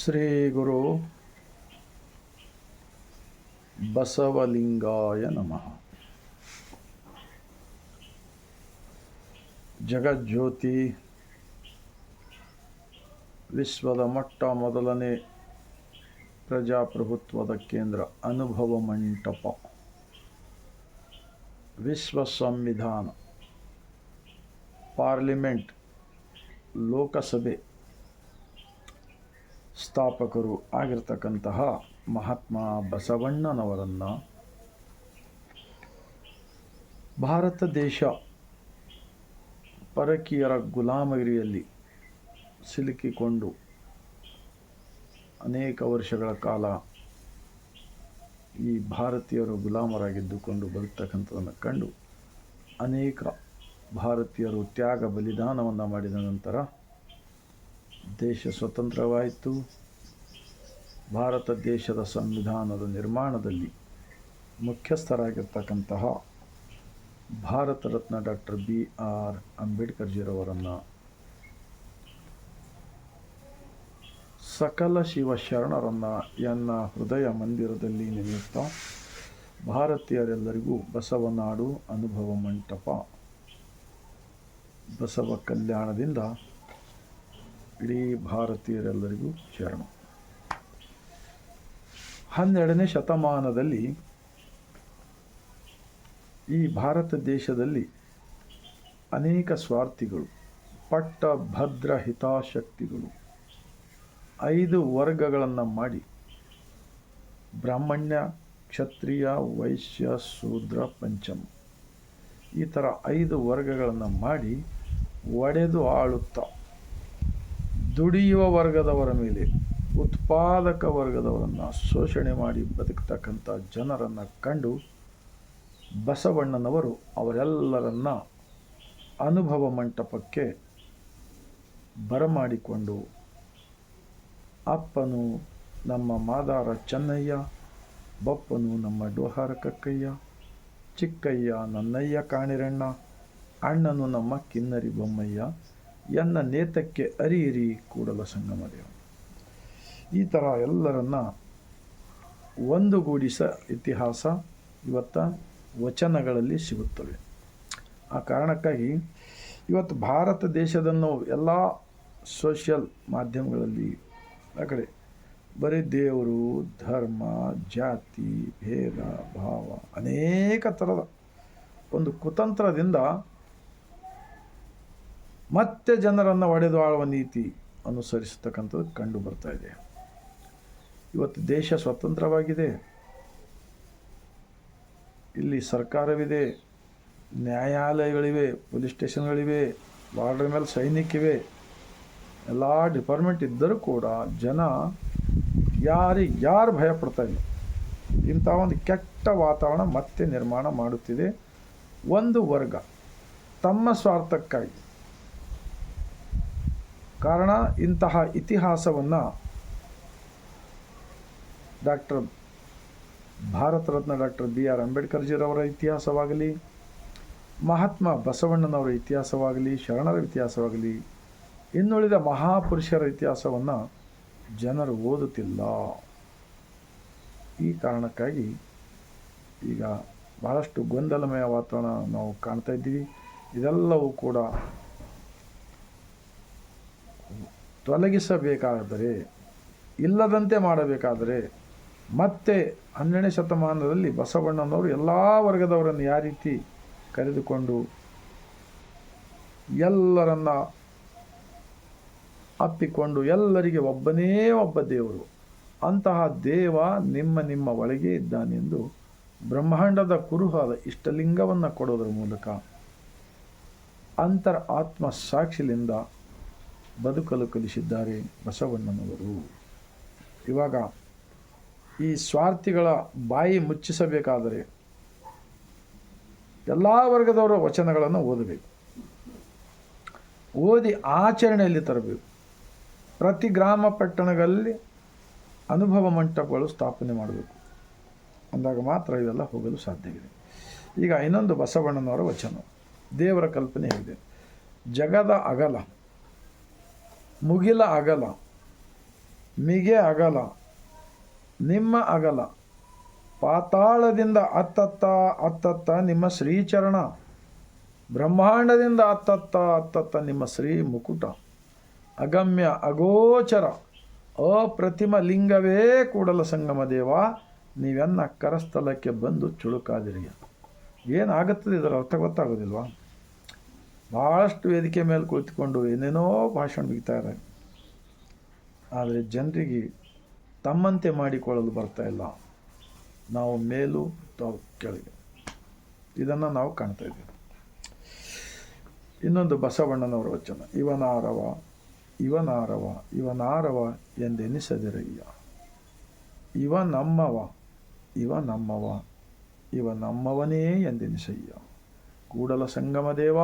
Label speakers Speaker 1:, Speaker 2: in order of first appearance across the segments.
Speaker 1: ಶ್ರೀ ಗುರು ಬಸವಲಿಂಗಾಯ ನಮಃ. ಜಗಜ್ಯೋತಿ ವಿಶ್ವದ ಮೊಟ್ಟ ಮೊದಲನೇ ಪ್ರಜಾಪ್ರಭುತ್ವದ ಕೇಂದ್ರ ಅನುಭವ ಮಂಟಪ, ವಿಶ್ವ ಸಂವಿಧಾನ, ಪಾರ್ಲಿಮೆಂಟ್, ಲೋಕಸಭೆ ಸ್ಥಾಪಕರು ಆಗಿರ್ತಕ್ಕಂತಹ ಮಹಾತ್ಮ ಬಸವಣ್ಣನವರನ್ನು ಭಾರತ ದೇಶ ಪರಕೀಯರ ಗುಲಾಮಗಿರಿಯಲ್ಲಿ ಸಿಲುಕಿಕೊಂಡು ಅನೇಕ ವರ್ಷಗಳ ಕಾಲ ಈ ಭಾರತೀಯರು ಗುಲಾಮರಾಗಿದ್ದುಕೊಂಡು ಬದುಕ್ತಕ್ಕಂಥದ್ದನ್ನು ಕಂಡು ಅನೇಕ ಭಾರತೀಯರು ತ್ಯಾಗ ಬಲಿದಾನವನ್ನು ಮಾಡಿದ ನಂತರ ದೇಶ ಸ್ವತಂತ್ರವಾಯಿತು. ಭಾರತ ದೇಶದ ಸಂವಿಧಾನದ ನಿರ್ಮಾಣದಲ್ಲಿ ಮುಖ್ಯಸ್ಥರಾಗಿರ್ತಕ್ಕಂತಹ ಭಾರತ ರತ್ನ ಡಾಕ್ಟರ್ B.R. ಅಂಬೇಡ್ಕರ್ಜಿರವರನ್ನು ಸಕಲ ಶಿವಶರಣರನ್ನು ಎನ್ನ ಹೃದಯ ಮಂದಿರದಲ್ಲಿ ನೆನೆಯುತ್ತಾ ಭಾರತೀಯರೆಲ್ಲರಿಗೂ ಬಸವನಾಡು ಅನುಭವ ಮಂಟಪ ಬಸವ ಕಲ್ಯಾಣದಿಂದ ಇಡೀ ಭಾರತೀಯರೆಲ್ಲರಿಗೂ ಶರಣ. 12ನೇ ಶತಮಾನದಲ್ಲಿ ಈ ಭಾರತ ದೇಶದಲ್ಲಿ ಅನೇಕ ಸ್ವಾರ್ಥಿಗಳು, ಪಟ್ಟಭದ್ರ ಹಿತಾಸಕ್ತಿಗಳು 5 ವರ್ಗಗಳನ್ನು ಮಾಡಿ ಬ್ರಾಹ್ಮಣ್ಯ, ಕ್ಷತ್ರಿಯ, ವೈಶ್ಯ, ಶೂದ್ರ, ಪಂಚಮ ಈ ಥರ 5 ವರ್ಗಗಳನ್ನು ಮಾಡಿ ಒಡೆದು ಆಳುತ್ತಾ ದುಡಿಯುವ ವರ್ಗದವರ ಮೇಲೆ ಉತ್ಪಾದಕ ವರ್ಗದವರನ್ನು ಶೋಷಣೆ ಮಾಡಿ ಬದುಕ್ತಕ್ಕಂಥ ಜನರನ್ನು ಕಂಡು ಬಸವಣ್ಣನವರು ಅವರೆಲ್ಲರನ್ನ ಅನುಭವ ಮಂಟಪಕ್ಕೆ ಬರಮಾಡಿಕೊಂಡು ಅಪ್ಪನು ನಮ್ಮ ಮಾದಾರ ಚೆನ್ನಯ್ಯ, ಬಪ್ಪನು ನಮ್ಮ ಡೋಹಾರ ಕಕ್ಕಯ್ಯ, ಚಿಕ್ಕಯ್ಯ ನನ್ನಯ್ಯ ಕಾಣಿರಣ್ಣ, ಅಣ್ಣನು ನಮ್ಮ ಕಿನ್ನರಿ ಬೊಮ್ಮಯ್ಯ, ಎನ್ನ ನೇತಕ್ಕೆ ಅರಿಯಿರಿ ಕೂಡಲ ಸಂಗಮದೇವ, ಈ ಥರ ಎಲ್ಲರನ್ನ ಒಂದುಗೂಡಿಸ ಇತಿಹಾಸ ಇವತ್ತು ವಚನಗಳಲ್ಲಿ ಸಿಗುತ್ತವೆ. ಆ ಕಾರಣಕ್ಕಾಗಿ ಇವತ್ತು ಭಾರತ ದೇಶದನ್ನು ಎಲ್ಲ ಸೋಷಿಯಲ್ ಮಾಧ್ಯಮಗಳಲ್ಲಿ ಆ ಕಡೆ ಬರೀ ದೇವರು, ಧರ್ಮ, ಜಾತಿ, ಭೇದ ಭಾವ ಅನೇಕ ಥರದ ಒಂದು ಕುತಂತ್ರದಿಂದ ಮತ್ತೆ ಜನರನ್ನು ಒಡೆದು ಆಳುವ ನೀತಿ ಅನುಸರಿಸತಕ್ಕಂಥದ್ದು ಕಂಡು ಬರ್ತಾ ಇದೆ. ಇವತ್ತು ದೇಶ ಸ್ವತಂತ್ರವಾಗಿದೆ, ಇಲ್ಲಿ ಸರ್ಕಾರವಿದೆ, ನ್ಯಾಯಾಲಯಗಳಿವೆ, ಪೊಲೀಸ್ ಸ್ಟೇಷನ್ಗಳಿವೆ, ಬಾರ್ಡರ್ ಮೇಲೆ ಸೈನಿಕಿವೆ, ಎಲ್ಲ ಡಿಪಾರ್ಟ್ಮೆಂಟ್ ಇದ್ದರೂ ಕೂಡ ಜನ ಯಾರು ಭಯಪಡ್ತಾ ಇಲ್ಲ. ಇಂಥ ಒಂದು ಕೆಟ್ಟ ವಾತಾವರಣ ಮತ್ತೆ ನಿರ್ಮಾಣ ಮಾಡುತ್ತಿದೆ ಒಂದು ವರ್ಗ ತಮ್ಮ ಸ್ವಾರ್ಥಕ್ಕಾಗಿ. ಕಾರಣ ಇಂತಹ ಇತಿಹಾಸವನ್ನು ಭಾರತ ರತ್ನ ಡಾಕ್ಟರ್ B.R. ಅಂಬೇಡ್ಕರ್ಜಿರವರ ಇತಿಹಾಸವಾಗಲಿ, ಮಹಾತ್ಮ ಬಸವಣ್ಣನವರ ಇತಿಹಾಸವಾಗಲಿ, ಶರಣರ ಇತಿಹಾಸವಾಗಲಿ, ಇನ್ನುಳಿದ ಮಹಾಪುರುಷರ ಇತಿಹಾಸವನ್ನು ಜನರು ಓದುತ್ತಿಲ್ಲ. ಈ ಕಾರಣಕ್ಕಾಗಿ ಈಗ ಬಹಳಷ್ಟು ಗೊಂದಲಮಯ ವಾತಾವರಣ ನಾವು ಕಾಣ್ತಾ ಇದ್ದೀವಿ. ಇದೆಲ್ಲವೂ ಕೂಡ ತೊಲಗಿಸಬೇಕಾದರೆ, ಇಲ್ಲದಂತೆ ಮಾಡಬೇಕಾದರೆ ಮತ್ತೆ 12ನೇ ಶತಮಾನದಲ್ಲಿ ಬಸವಣ್ಣನವರು ಎಲ್ಲ ವರ್ಗದವರನ್ನು ಯಾವ ರೀತಿ ಕರೆದುಕೊಂಡು ಎಲ್ಲರನ್ನ ಅಪ್ಪಿಕೊಂಡು ಎಲ್ಲರಿಗೆ ಒಬ್ಬನೇ ಒಬ್ಬ ದೇವರು, ಅಂತಹ ದೇವ ನಿಮ್ಮ ಒಳಗೆ ಇದ್ದಾನೆಂದು ಬ್ರಹ್ಮಾಂಡದ ಕುರುಹಾದ ಇಷ್ಟಲಿಂಗವನ್ನು ಕೊಡೋದರ ಮೂಲಕ ಅಂತರ್ ಆತ್ಮ ಸಾಕ್ಷಿಲಿಂದ ಬದುಕಲು ಕಲಿಸಿದ್ದಾರೆ ಬಸವಣ್ಣನವರು. ಇವಾಗ ಈ ಸ್ವಾರ್ಥಿಗಳ ಬಾಯಿ ಮುಚ್ಚಿಸಬೇಕಾದರೆ ಎಲ್ಲ ವರ್ಗದವರ ವಚನಗಳನ್ನು ಓದಬೇಕು, ಓದಿ ಆಚರಣೆಯಲ್ಲಿ ತರಬೇಕು. ಪ್ರತಿ ಗ್ರಾಮ ಪಟ್ಟಣಗಳಲ್ಲಿ ಅನುಭವ ಮಂಟಪಗಳು ಸ್ಥಾಪನೆ ಮಾಡಬೇಕು. ಅಂದಾಗ ಮಾತ್ರ ಇವೆಲ್ಲ ಹೋಗಲು ಸಾಧ್ಯವಿದೆ. ಈಗ ಇನ್ನೊಂದು ಬಸವಣ್ಣನವರ ವಚನ, ದೇವರ ಕಲ್ಪನೆ ಹೇಗಿದೆ. ಜಗದ ಅಗಲ ಮುಗಿಲ ಅಗಲ ಮಿಗೆ ಅಗಲ ನಿಮ್ಮ ಅಗಲ, ಪಾತಾಳದಿಂದ ಅತ್ತತ್ತ ನಿಮ್ಮ ಶ್ರೀಚರಣ, ಬ್ರಹ್ಮಾಂಡದಿಂದ ಅತ್ತತ್ತ ನಿಮ್ಮ ಶ್ರೀ ಮುಕುಟ, ಅಗಮ್ಯ ಅಗೋಚರ ಅಪ್ರತಿಮ ಲಿಂಗವೇ ಕೂಡಲ ಸಂಗಮ ದೇವ, ನೀವೆನ್ನ ಕರಸ್ಥಲಕ್ಕೆ ಬಂದು ಚುಳುಕಾದಿರಿ. ಏನಾಗುತ್ತದೆ ಇದರ ಅರ್ಥ ಗೊತ್ತಾಗೋದಿಲ್ವಾ? ಭಾಳಷ್ಟು ವೇದಿಕೆ ಮೇಲೆ ಕುಳಿತುಕೊಂಡು ಏನೇನೋ ಭಾಷಣ ಬಿಗ್ತಾರೆ, ಆದರೆ ಜನರಿಗೆ ತಮ್ಮಂತೆ ಮಾಡಿಕೊಳ್ಳಲು ಬರ್ತಾ ಇಲ್ಲ. ನಾವು ಮೇಲು ತಾವು ಕೆಳಗೆ, ಇದನ್ನು ನಾವು ಕಾಣ್ತಾ ಇದ್ದೀವಿ. ಇನ್ನೊಂದು ಬಸವಣ್ಣನವರ ವಚನ, ಇವನಾರವ ಎಂದೆನಿಸದಿರಯ್ಯ, ಇವ ನಮ್ಮವನೇ ಎಂದೆನಿಸಯ್ಯ, ಕೂಡಲ ಸಂಗಮ ದೇವ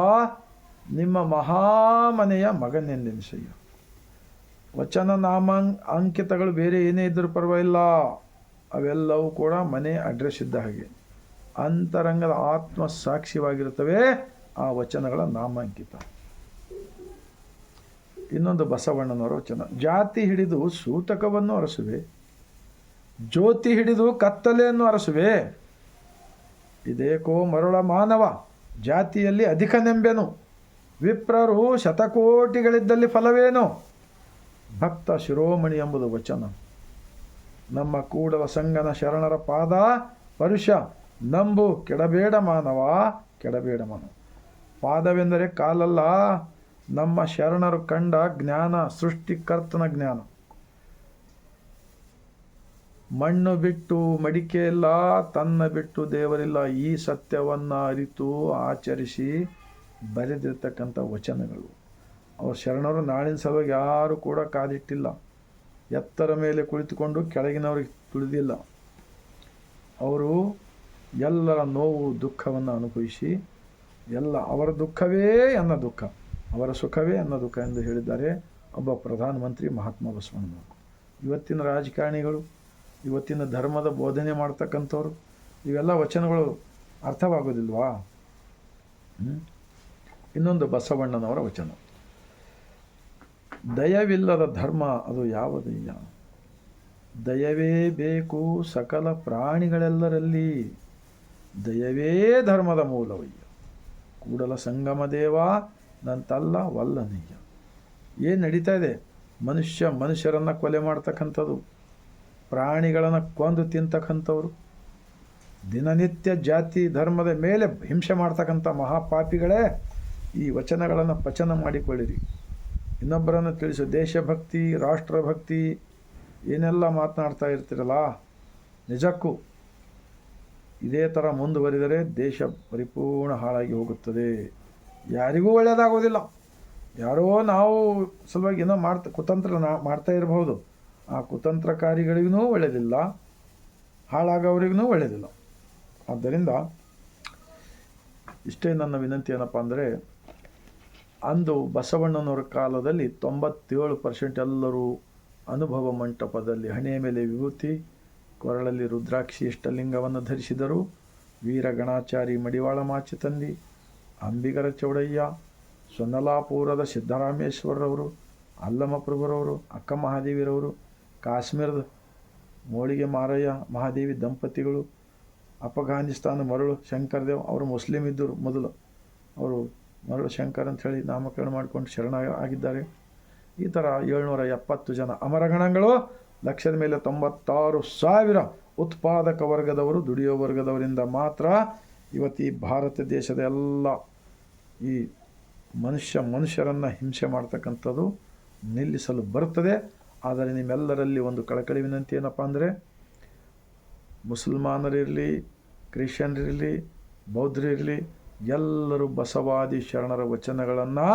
Speaker 1: ನಿಮ್ಮ ಮಹಾಮನೆಯ ಮಗನೆಂದೆನಿಸಯ್ಯ. ವಚನ ಅಂಕಿತಗಳು ಬೇರೆ ಏನೇ ಇದ್ದರೂ ಪರವಾಗಿಲ್ಲ, ಅವೆಲ್ಲವೂ ಕೂಡ ಮನೆ ಅಡ್ರೆಸ್ ಇದ್ದ ಹಾಗೆ ಅಂತರಂಗದ ಆತ್ಮ ಸಾಕ್ಷಿವಾಗಿರುತ್ತವೆ ಆ ವಚನಗಳ ನಾಮಾಂಕಿತ. ಇನ್ನೊಂದು ಬಸವಣ್ಣನವರ ವಚನ, ಜಾತಿ ಹಿಡಿದು ಸೂತಕವನ್ನು ಅರಸುವೆ, ಜ್ಯೋತಿ ಹಿಡಿದು ಕತ್ತಲೆಯನ್ನು ಅರಸುವೆ, ಇದೇಕೋ ಮರುಳ ಮಾನವ ಜಾತಿಯಲ್ಲಿ ಅಧಿಕ ನೆಂಬೆನು, ವಿಪ್ರರು ಶತಕೋಟಿಗಳಿದ್ದಲ್ಲಿ ಫಲವೇನು, ಭಕ್ತ ಶಿರೋಮಣಿ ಎಂಬುದು ವಚನ. ನಮ್ಮ ಕೂಡಲ ಸಂಗನ ಶರಣರ ಪಾದ ಪರುಷ ನಂಬು, ಕೆಡಬೇಡ ಮಾನವ. ಪಾದವೆಂದರೆ ಕಾಲಲ್ಲ, ನಮ್ಮ ಶರಣರು ಕಂಡ ಜ್ಞಾನ, ಸೃಷ್ಟಿಕರ್ತನ ಜ್ಞಾನ. ಮಣ್ಣು ಬಿಟ್ಟು ಮಡಿಕೆ ಇಲ್ಲ, ತನ್ನ ಬಿಟ್ಟು ದೇವರಿಲ್ಲ, ಈ ಸತ್ಯವನ್ನು ಅರಿತು ಆಚರಿಸಿ ಬರೆದಿರ್ತಕ್ಕಂಥ ವಚನಗಳು. ಅವ್ರ ಶರಣರು ನಾಳಿನ ಸಲುವಾಗಿ ಯಾರು ಕೂಡ ಕಾದಿಟ್ಟಿಲ್ಲ, ಎತ್ತರ ಮೇಲೆ ಕುಳಿತುಕೊಂಡು ಕೆಳಗಿನವ್ರಿಗೆ ತುಳಿದಿಲ್ಲ. ಅವರು ಎಲ್ಲರ ನೋವು ದುಃಖವನ್ನು ಅನುಭವಿಸಿ ಅವರ ದುಃಖವೇ ಎನ್ನ ದುಃಖ, ಅವರ ಸುಖವೇ ಎನ್ನ ದುಃಖ ಎಂದು ಹೇಳಿದ್ದಾರೆ ಒಬ್ಬ ಪ್ರಧಾನಮಂತ್ರಿ ಮಹಾತ್ಮ ಬಸವಣ್ಣನವರು. ಇವತ್ತಿನ ರಾಜಕಾರಣಿಗಳು, ಇವತ್ತಿನ ಧರ್ಮದ ಬೋಧನೆ ಮಾಡ್ತಕ್ಕಂಥವ್ರು, ಇವೆಲ್ಲ ವಚನಗಳು ಅರ್ಥವಾಗೋದಿಲ್ವಾ? ಇನ್ನೊಂದು ಬಸವಣ್ಣನವರ ವಚನ, ದಯವಿಲ್ಲದ ಧರ್ಮ ಅದು ಯಾವುದಯ್ಯ, ದಯವೇ ಬೇಕು ಸಕಲ ಪ್ರಾಣಿಗಳೆಲ್ಲರಲ್ಲಿ, ದಯವೇ ಧರ್ಮದ ಮೂಲವಯ್ಯ, ಕೂಡಲ ಸಂಗಮ ದೇವ ನಂತಲ್ಲ ವಲ್ಲನಯ್ಯ. ಏನು ನಡೀತಾ ಇದೆ? ಮನುಷ್ಯರನ್ನು ಕೊಲೆ ಮಾಡ್ತಕ್ಕಂಥದ್ದು, ಪ್ರಾಣಿಗಳನ್ನು ಕೊಂದು ತಿಂತಕ್ಕಂಥವ್ರು, ದಿನನಿತ್ಯ ಜಾತಿ ಧರ್ಮದ ಮೇಲೆ ಹಿಂಸೆ ಮಾಡ್ತಕ್ಕಂಥ ಮಹಾಪಾಪಿಗಳೇ ಈ ವಚನಗಳನ್ನು ಪಚನ ಮಾಡಿಕೊಳ್ಳಿರಿ. ಇನ್ನೊಬ್ಬರನ್ನು ತಿಳಿಸು. ದೇಶಭಕ್ತಿ, ರಾಷ್ಟ್ರಭಕ್ತಿ ಏನೆಲ್ಲ ಮಾತನಾಡ್ತಾ ಇರ್ತೀರಲ್ಲ, ನಿಜಕ್ಕೂ ಇದೇ ಥರ ಮುಂದುವರಿದರೆ ದೇಶ ಪರಿಪೂರ್ಣ ಹಾಳಾಗಿ ಹೋಗುತ್ತದೆ. ಯಾರಿಗೂ ಒಳ್ಳೆಯದಾಗೋದಿಲ್ಲ. ಯಾರೋ ನಾವು ಸಲುವಾಗಿ ಏನೋ ಕುತಂತ್ರ ಮಾಡ್ತಾ ಇರಬಹುದು, ಆ ಕುತಂತ್ರಕಾರಿಗಳಿಗೂ ಒಳ್ಳೆಯದಿಲ್ಲ, ಹಾಳಾಗೋರಿಗೂ ಒಳ್ಳೆಯದಿಲ್ಲ. ಆದ್ದರಿಂದ ಇಷ್ಟೇ ನನ್ನ ವಿನಂತಿ. ಏನಪ್ಪ ಅಂದರೆ, ಅಂದು ಬಸವಣ್ಣನವರ ಕಾಲದಲ್ಲಿ 97% ಎಲ್ಲರೂ ಅನುಭವ ಮಂಟಪದಲ್ಲಿ ಹಣೆಯ ಮೇಲೆ ವಿಭೂತಿ, ಕೊರಳಲ್ಲಿ ರುದ್ರಾಕ್ಷಿ ಇಷ್ಟಲಿಂಗವನ್ನು ಧರಿಸಿದರು. ವೀರಗಣಾಚಾರಿ ಮಡಿವಾಳ ಮಾಚಿತಂದಿ, ಅಂಬಿಗರ ಚೌಡಯ್ಯ, ಸೊನ್ನಲಾಪುರದ ಸಿದ್ದರಾಮೇಶ್ವರರವರು, ಅಲ್ಲಮಪ್ರಭುರವರು, ಅಕ್ಕ ಮಹಾದೇವಿರವರು, ಕಾಶ್ಮೀರದ ಮೋಳಿಗೆ ಮಾರಯ್ಯ ಮಹಾದೇವಿ ದಂಪತಿಗಳು, ಅಫಘಾನಿಸ್ತಾನ ಮರಳು ಶಂಕರದೇವ್, ಅವರು ಮುಸ್ಲಿಂ ಇದ್ದರು ಮೊದಲು, ಅವರು ಮರಳು ಶಂಕರ್ ಅಂಥೇಳಿ ನಾಮಕರಣ ಮಾಡಿಕೊಂಡು ಶರಣ ಆಗಿದ್ದಾರೆ. ಈ ಥರ 770 ಜನ ಅಮರಗಣಗಳು, ಲಕ್ಷದ ಮೇಲೆ 96,000 ಉತ್ಪಾದಕ ವರ್ಗದವರು, ದುಡಿಯೋ ವರ್ಗದವರಿಂದ ಮಾತ್ರ ಇವತ್ತು ಈ ಭಾರತ ದೇಶದ ಎಲ್ಲ ಈ ಮನುಷ್ಯರನ್ನು ಹಿಂಸೆ ಮಾಡ್ತಕ್ಕಂಥದ್ದು ನಿಲ್ಲಿಸಲು ಬರುತ್ತದೆ. ಆದರೆ ನಿಮ್ಮೆಲ್ಲರಲ್ಲಿ ಒಂದು ಕಳಕಳಿ ವಿನಂತಿ ಏನಪ್ಪ ಅಂದರೆ, ಮುಸಲ್ಮಾನರಿರಲಿ, ಕ್ರಿಶ್ಚಿಯನ್ರಿರಲಿ, ಬೌದ್ಧರಿರಲಿ, ಎಲ್ಲರೂ ಬಸವಾದಿ ಶರಣರ ವಚನಗಳನ್ನು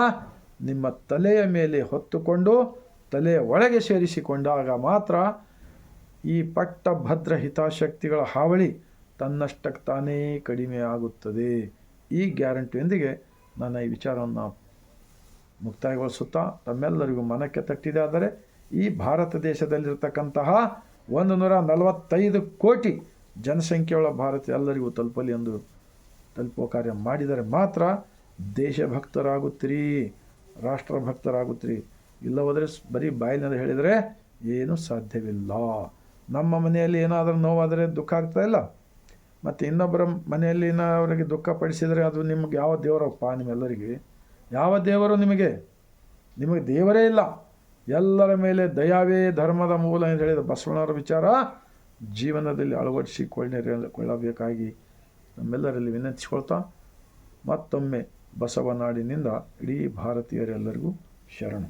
Speaker 1: ನಿಮ್ಮ ತಲೆಯ ಮೇಲೆ ಹೊತ್ತುಕೊಂಡು ತಲೆಯ ಒಳಗೆ ಸೇರಿಸಿಕೊಂಡಾಗ ಮಾತ್ರ ಈ ಪಟ್ಟಭದ್ರ ಹಿತಾಸಕ್ತಿಗಳ ಹಾವಳಿ ತನ್ನಷ್ಟಕ್ಕೆ ತಾನೇ ಕಡಿಮೆ ಆಗುತ್ತದೆ. ಈ ಗ್ಯಾರಂಟಿಯೊಂದಿಗೆ ನನ್ನ ಈ ವಿಚಾರವನ್ನು ಮುಕ್ತಾಯಗೊಳಿಸುತ್ತಾ, ತಮ್ಮೆಲ್ಲರಿಗೂ ಮನಕ್ಕೆ ತಟ್ಟಿದೆ. ಆದರೆ ಈ ಭಾರತ ದೇಶದಲ್ಲಿರ್ತಕ್ಕಂತಹ 145 ಕೋಟಿ ಜನಸಂಖ್ಯೆಯುಳ್ಳ ಭಾರತ ಎಲ್ಲರಿಗೂ ತಲುಪಲಿ ಎಂದು ತಲುಪುವ ಕಾರ್ಯ ಮಾಡಿದರೆ ಮಾತ್ರ ದೇಶಭಕ್ತರಾಗುತ್ತೀರಿ, ರಾಷ್ಟ್ರಭಕ್ತರಾಗುತ್ತೀರಿ. ಇಲ್ಲವಾದರೆ ಬರೀ ಬಾಯಿನಲ್ಲಿ ಹೇಳಿದರೆ ಏನೂ ಸಾಧ್ಯವಿಲ್ಲ. ನಮ್ಮ ಮನೆಯಲ್ಲಿ ಏನಾದರೂ ನೋವಾದರೆ ದುಃಖ ಆಗ್ತಾ ಇಲ್ಲ, ಮತ್ತು ಇನ್ನೊಬ್ಬರ ಮನೆಯಲ್ಲಿನ ಅವರಿಗೆ ದುಃಖ ಪಡಿಸಿದರೆ ಅದು ನಿಮ್ಗೆ ಯಾವ ದೇವರಪ್ಪ? ನಿಮ್ಮೆಲ್ಲರಿಗೆ ಯಾವ ದೇವರು? ನಿಮಗೆ ದೇವರೇ ಇಲ್ಲ. ಎಲ್ಲರ ಮೇಲೆ ದಯಾವೇ ಧರ್ಮದ ಮೂಲ ಎಂದು ಹೇಳಿದ ಬಸವಣ್ಣವರ ವಿಚಾರ ಜೀವನದಲ್ಲಿ ಅಳವಡಿಸಿಕೊಳ್ಳಬೇಕಾಗಿ ನಮ್ಮೆಲ್ಲರಲ್ಲಿ ವಿನಂತಿಸಿಕೊಳ್ತಾ, ಮತ್ತೊಮ್ಮೆ ಬಸವನಾಡಿನಿಂದ ಇಡೀ ಭಾರತೀಯರೆಲ್ಲರಿಗೂ ಶರಣು.